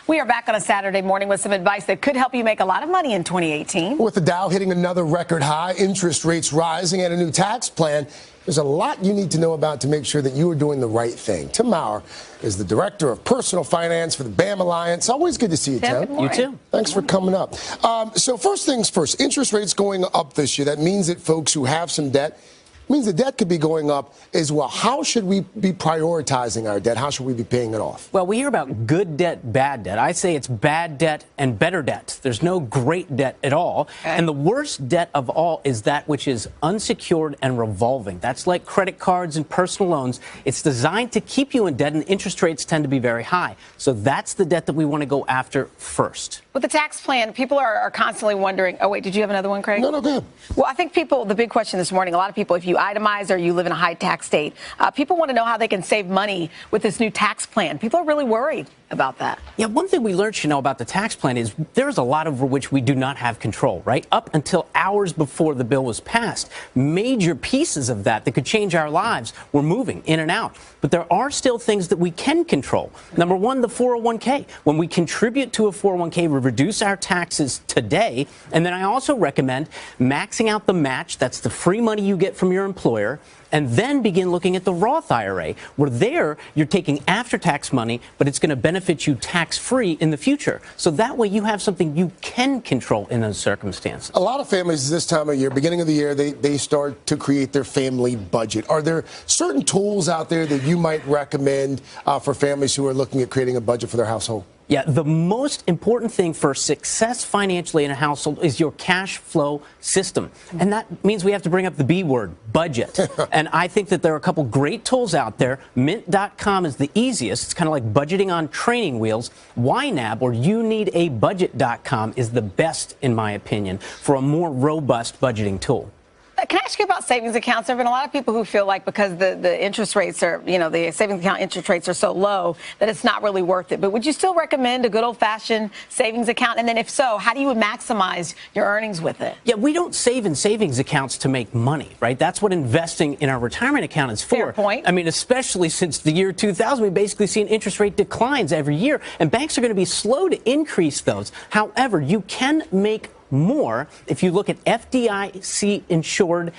We are back on a Saturday morning with some advice that could help you make a lot of money in 2018. With the Dow hitting another record high, interest rates rising, and a new tax plan, there's a lot you need to know about to make sure that you are doing the right thing. Tim Maurer is the Director of Personal Finance for the BAM Alliance. Always good to see you, Tim. You too. Thanks for coming up. So first things first, interest rates going up this year. That means that folks who have some debt, means the debt could be going up as well. How should we be prioritizing our debt? How should we be paying it off? Well, we hear about good debt, bad debt. I say it's bad debt and better debt. There's no great debt at all. Okay. And the worst debt of all is that which is unsecured and revolving. That's like credit cards and personal loans. It's designed to keep you in debt, and interest rates tend to be very high. So that's the debt that we want to go after first. With the tax plan, people are constantly wondering, oh, wait, did you have another one, Craig? No, go ahead. Well, I think the big question this morning, a lot of people, if you itemize or you live in a high tax state, people want to know how they can save money with this new tax plan. People are really worried about that. Yeah, one thing we learned, about the tax plan is there's a lot over which we do not have control, right? Up until hours before the bill was passed, major pieces of that could change our lives were moving in and out. But there are still things that we can control. Number one, the 401k. When we contribute to a 401k, we reduce our taxes today. And then I also recommend maxing out the match. That's the free money you get from your employer. And then begin looking at the Roth IRA, where there you're taking after-tax money, but it's going to benefit you tax-free in the future. So that way you have something you can control in those circumstances. A lot of families this time of year, beginning of the year, they start to create their family budget. Are there certain tools out there that you might recommend for families who are looking at creating a budget for their household? Yeah, the most important thing for success financially in a household is your cash flow system. And that means we have to bring up the B word, budget. And I think that there are a couple great tools out there. Mint.com is the easiest. It's kind of like budgeting on training wheels. YNAB, or YouNeedABudget.com, is the best, in my opinion, for a more robust budgeting tool. Can I ask you about savings accounts? There have been a lot of people who feel like because the interest rates are, the savings account interest rates are so low that it's not really worth it. But would you still recommend a good old-fashioned savings account? And then if so, how do you maximize your earnings with it? Yeah, we don't save in savings accounts to make money, right? That's what investing in our retirement account is for. Fair point. I mean, especially since the year 2000, we've basically seen interest rate declines every year, and banks are going to be slow to increase those. However, you can make more if you look at FDIC insured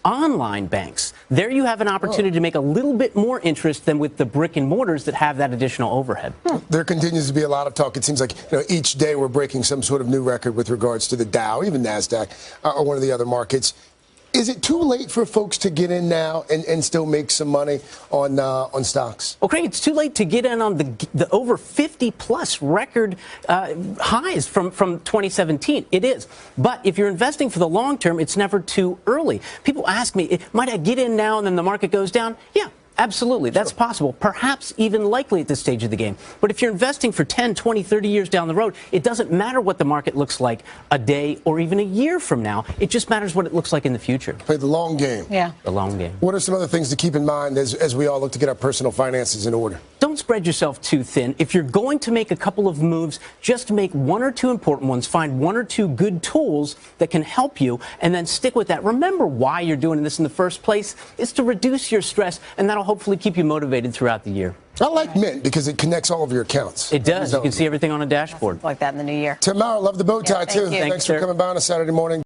online banks. There you have an opportunity to make a little bit more interest than with the brick and mortars that have that additional overhead. There continues to be a lot of talk. It seems like each day we're breaking some sort of new record with regards to the Dow, even NASDAQ, or one of the other markets. Is it too late for folks to get in now and still make some money on stocks? Well, Craig, it's too late to get in on the over 50-plus record highs from 2017. It is. But if you're investing for the long term, it's never too early. People ask me, might I get in now and then the market goes down? Yeah. Absolutely. That's possible. Perhaps even likely at this stage of the game. But if you're investing for 10, 20, 30 years down the road, it doesn't matter what the market looks like a day or even a year from now. It just matters what it looks like in the future. Play the long game. Yeah. The long game. What are some other things to keep in mind as we all look to get our personal finances in order? Don't spread yourself too thin. If you're going to make a couple of moves, just make one or two important ones. Find one or two good tools that can help you and then stick with that. Remember why you're doing this in the first place is to reduce your stress, and that'll hopefully keep you motivated throughout the year. I like Mint because it connects all of your accounts. It does. You can see everything on a dashboard. Like that in the new year. Tim Maurer, love the bow tie, too. Thank you. Thanks for coming by on a Saturday morning.